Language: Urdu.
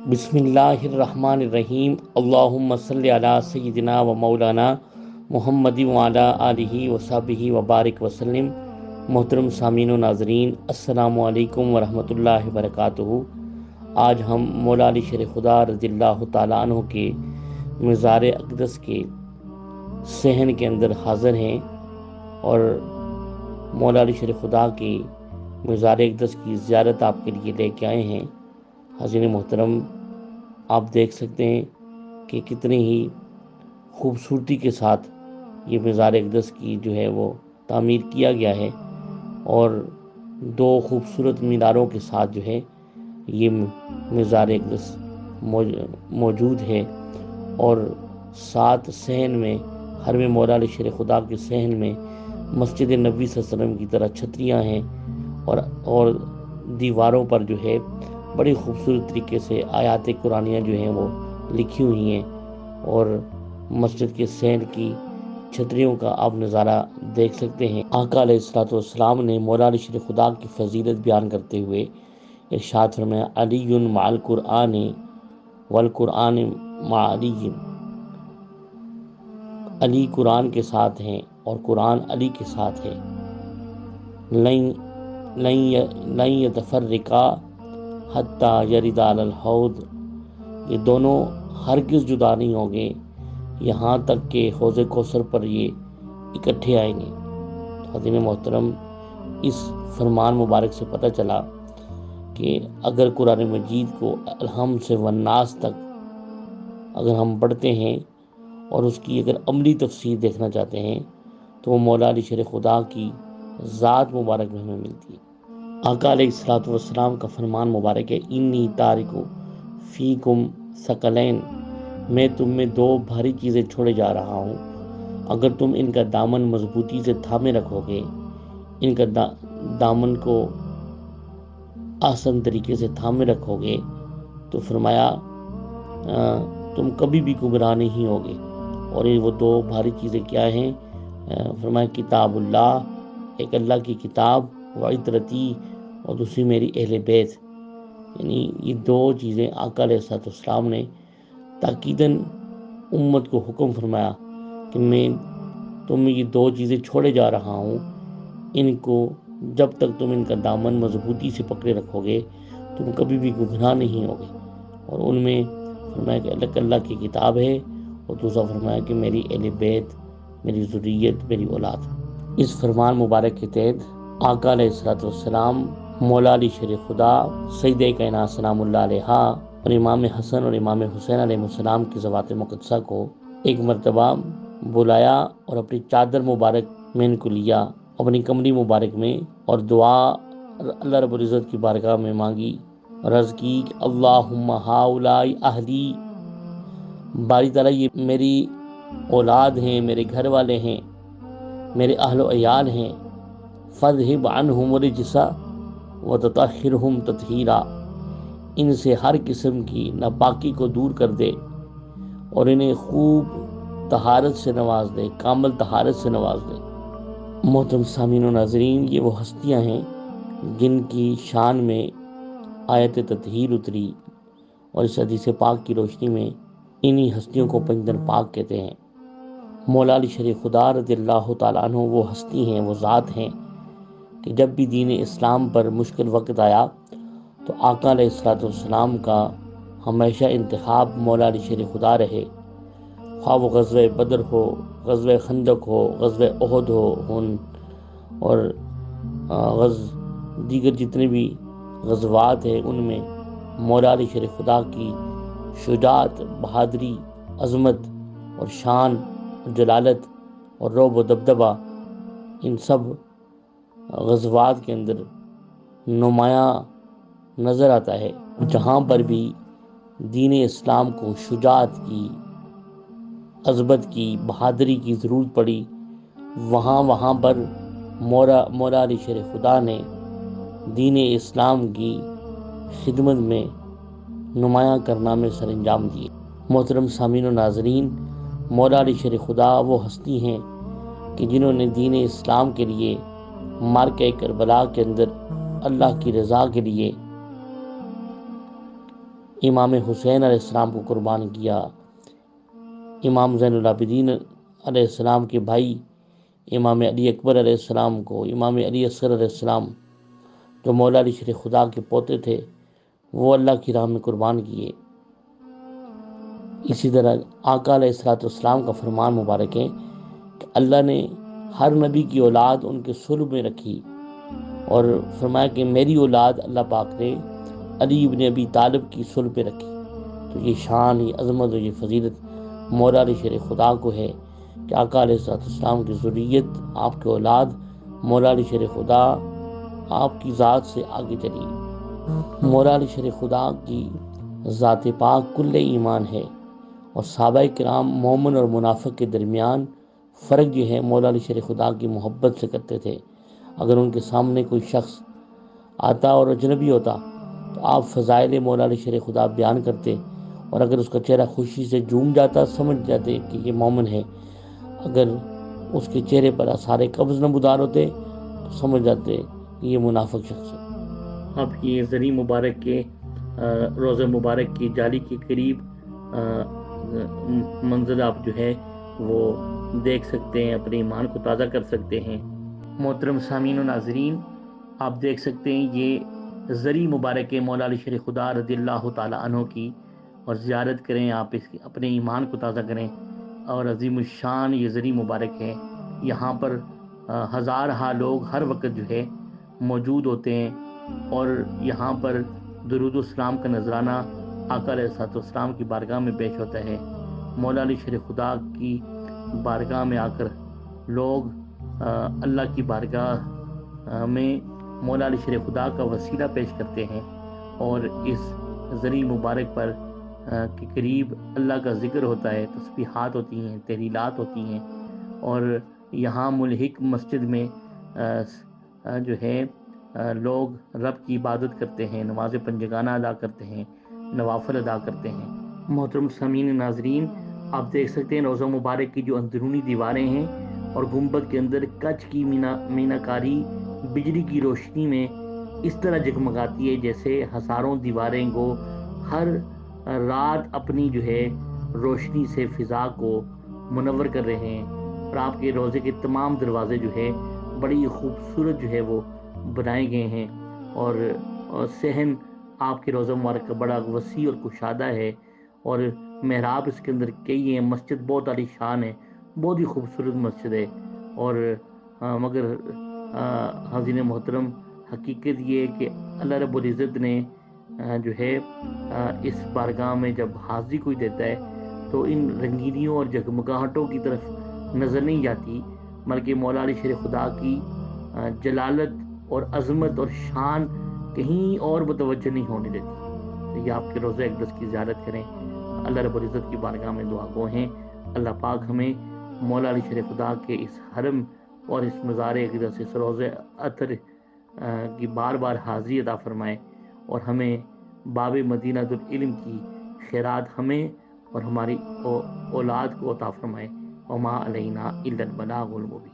بسم اللہ الرحمن الرحیم، اللہم صلی علی سیدنا و مولانا محمد وعلی آلہ وصحبہ وبارک وسلم۔ محترم سامعین و ناظرین، السلام علیکم ورحمۃ اللہ وبرکاتہ۔ آج ہم مولا علی شیر خدا رضی اللہ تعالیٰ عنہ کے مزار اقدس کے صحن کے اندر حاضر ہیں اور مولا علی شیر خدا کے مزار اقدس کی زیارت آپ کے لیے لے کے آئے ہیں۔ حاضرین محترم، آپ دیکھ سکتے ہیں کہ کتنی ہی خوبصورتی کے ساتھ یہ مزار اقدس کی جو ہے وہ تعمیر کیا گیا ہے، اور دو خوبصورت میناروں کے ساتھ جو ہے یہ مزار اقدس موجود ہے، اور ساتھ صحن میں حرم مولا علی شیر خدا کے صحن میں مسجد نبوی صلی اللہ علیہ وسلم کی طرح چھتریاں ہیں، اور دیواروں پر جو ہے بڑی خوبصورت طریقے سے آیات قرآنیہ جو ہیں وہ لکھی ہوئی ہیں، اور مسجد کے صحن کی چھتریوں کا آپ نظارہ دیکھ سکتے ہیں۔ آقا علیہ الصلوۃ والسلام نے مولا علی شیر خدا کی فضیلت بیان کرتے ہوئے ارشاد فرمایا، علی مع القرآن والقرآن مع علی، علی قرآن کے ساتھ ہیں اور قرآن علی کے ساتھ ہے، لن یتفرقا حتی یرد علی الحوض، یہ دونوں ہرگز جدا نہیں ہوں گے یہاں تک کہ حوض کوثر پر یہ اکٹھے آئیں گے۔ حضرت محترم، اس فرمان مبارک سے پتہ چلا کہ اگر قرآن مجید کو الحم سے والناس تک اگر ہم پڑھتے ہیں اور اس کی اگر عملی تفسیر دیکھنا چاہتے ہیں تو وہ مولا علی شیر خدا کی ذات مبارک میں ہمیں ملتی ہے۔ آقا علیہ الصلوۃ والسلام کا فرمان مبارک ہے، انی تارک فیکم ثقلین، میں تم میں دو بھاری چیزیں چھوڑے جا رہا ہوں، اگر تم ان کا دامن مضبوطی سے تھامے رکھو گے، ان کا دامن کو آسان طریقے سے تھامے رکھو گے تو فرمایا تم کبھی بھی گمراہ نہیں ہوگے۔ اور وہ دو بھاری چیزیں کیا ہیں؟ فرمایا کتاب اللہ، ایک اللہ کی کتاب، وعطرتی، اور دوسری میری اہل بیت۔ یعنی یہ دو چیزیں آقا علیہ السلام نے تاکیداً امت کو حکم فرمایا کہ میں تم یہ دو چیزیں چھوڑے جا رہا ہوں، ان کو جب تک تم ان کا دامن مضبوطی سے پکڑے رکھو گے تم کبھی بھی گمراہ نہیں ہوگے۔ اور ان میں فرمایا کہ اللہ کی کتاب ہے، اور دوسرا فرمایا کہ میری اہل بیت، میری ذریت، میری اولاد۔ اس فرمان مبارک کے تحت آقا علیہ السلام مولا علی شیر خدا سیدہ کائنات سلام اللہ علیہ اور امام حسن اور امام حسین علیہ السلام کی ذوات مقدسہ کو ایک مرتبہ بلایا اور اپنی چادر مبارک میں ان کو لیا، اپنی کمری مبارک میں، اور دعا اللہ رب العزت کی بارگاہ میں مانگی، عرض کی کہ اللہم ہؤلاء اہلی، باری تعالیٰ یہ میری اولاد ہیں، میرے گھر والے ہیں، میرے اہل و عیال ہیں، فاذھب عنہم الرجس وتطہرہم تطہیرا، ان سے ہر قسم کی ناپاکی کو دور کر دے اور انہیں خوب طہارت سے نواز دے، کامل طہارت سے نواز دے۔ محترم سامعین و ناظرین، یہ وہ ہستیاں ہیں جن کی شان میں آیت تطہیر اتری، اور اس حدیث پاک کی روشنی میں انہی ہستیوں کو پنجتن پاک کہتے ہیں۔ مولا علی شیر خدا رضی اللہ تعالیٰ عنہ وہ ہستی ہیں، وہ ذات ہیں کہ جب بھی دین اسلام پر مشکل وقت آیا تو آقا علیہ السلام کا ہمیشہ انتخاب مولا علی شیر خدا رہے، خواہ وہ غزوہ بدر ہو، غزوہ خندق ہو، غزوہ احد اور دیگر جتنے بھی غزوات ہیں ان میں مولا علی شیر خدا کی شجاعت، بہادری، عظمت اور شان اور جلالت اور رعب و دبدبہ ان سب غزوات کے اندر نمایاں نظر آتا ہے۔ جہاں پر بھی دین اسلام کو شجاعت کی، عظمت کی، بہادری کی ضرورت پڑی، وہاں پر مولا علی شیر خدا نے دین اسلام کی خدمت میں نمایاں کارنامے سر انجام دیے۔ محترم سامعین و ناظرین، مولا علی شیر خدا وہ ہستی ہیں کہ جنہوں نے دین اسلام کے لیے معرکہ کربلا کے اندر اللہ کی رضا کے لیے امام حسین علیہ السلام کو قربان کیا، امام زین العابدین علیہ السلام کے بھائی امام علی اکبر علیہ السلام کو، امام علی اصغر علیہ السلام جو مولا علی شیر خدا کے پوتے تھے، وہ اللہ کی راہ میں قربان کیے۔ اسی طرح آقا علیہ السلام کا فرمان مبارک ہے کہ اللہ نے ہر نبی کی اولاد ان کے صلب میں رکھی، اور فرمایا کہ میری اولاد اللہ پاک نے علی ابن ابی طالب کی صلب پہ رکھی۔ تو یہ شان، یہ عظمت اور یہ فضیلت مولا علی شیر خدا کو ہے کہ آقا علیہ السلام کی ذریت، آپ کے اولاد مولا علی شیر خدا آپ کی ذات سے آگے چلی۔ مولا علی شیر خدا کی ذات پاک کل ایمان ہے، اور صحابہ کرام مومن اور منافق کے درمیان فرق جو ہے مولا علی شیر خدا کی محبت سے کرتے تھے۔ اگر ان کے سامنے کوئی شخص آتا اور اجنبی ہوتا تو آپ فضائل مولا علی شیر خدا بیان کرتے، اور اگر اس کا چہرہ خوشی سے جھوم جاتا سمجھ جاتے کہ یہ مومن ہے، اگر اس کے چہرے پر آثار قبض نمودار ہوتے تو سمجھ جاتے کہ یہ منافق شخص ہے۔ اب یہ زری مبارک کے روزہ مبارک کی جالی کے قریب منظر آپ جو ہے وہ دیکھ سکتے ہیں، اپنے ایمان کو تازہ کر سکتے ہیں۔ محترم سامعین و ناظرین، آپ دیکھ سکتے ہیں یہ زری مبارک ہے مولا علی شیر خدا رضی اللہ تعالی عنہ کی، اور زیارت کریں آپ اس کی، اپنے ایمان کو تازہ کریں۔ اور عظیم الشان یہ زری مبارک ہے، یہاں پر ہزارہا لوگ ہر وقت جو ہے موجود ہوتے ہیں، اور یہاں پر درود و سلام کا نذرانہ آقا علیہ السلام کی بارگاہ میں پیش ہوتا ہے۔ مولا علی شیر خدا کی بارگاہ میں آ کر لوگ اللہ کی بارگاہ میں مولا علی شیر خدا کا وسیلہ پیش کرتے ہیں، اور اس زری مبارک پر کے قریب اللہ کا ذکر ہوتا ہے، تسبیحات ہوتی ہیں، تحلیلات ہوتی ہیں، اور یہاں ملحق مسجد میں جو ہے لوگ رب کی عبادت کرتے ہیں، نماز پنجگانہ ادا کرتے ہیں، نوافل ادا کرتے ہیں۔ محترم سامعین ناظرین، آپ دیکھ سکتے ہیں روضہ مبارک کی جو اندرونی دیواریں ہیں اور گنبد کے اندر کچ کی میناکاری بجلی کی روشنی میں اس طرح جگمگاتی ہے جیسے ہزاروں دیواریں کو ہر رات اپنی جو ہے روشنی سے فضا کو منور کر رہے ہیں، اور آپ کے روضے کے تمام دروازے جو ہے بڑی خوبصورت جو ہے وہ بنائے گئے ہیں، اور صحن آپ کے روضہ مبارک کا بڑا وسیع اور کشادہ ہے، اور محراب اس کے اندر کئی ہیں۔ مسجد بہت عالی شان ہے، بہت ہی خوبصورت مسجد ہے، اور مگر حاضرین محترم، حقیقت یہ ہے کہ اللہ رب العزت نے جو ہے اس بارگاہ میں جب حاضری کوئی دیتا ہے تو ان رنگینیوں اور جگمگاہٹوں کی طرف نظر نہیں جاتی، بلکہ مولا علی شیر خدا کی جلالت اور عظمت اور شان کہیں اور متوجہ نہیں ہونے دیتی۔ تو یہ آپ کے روزہ اقدس کی زیارت کریں، اللہ رب العزت کی بارگاہ میں دعا گو ہیں۔ اللہ پاک ہمیں مولا علی شیر خدا کے اس حرم اور اس مزار اقدس، اس روضہ اطہر کی بار بار حاضری عطا فرمائے، اور ہمیں باب مدینہ العلم کی خیرات ہمیں اور ہماری اولاد کو عطا فرمائے۔ وما علینا الا البلاغ المبین۔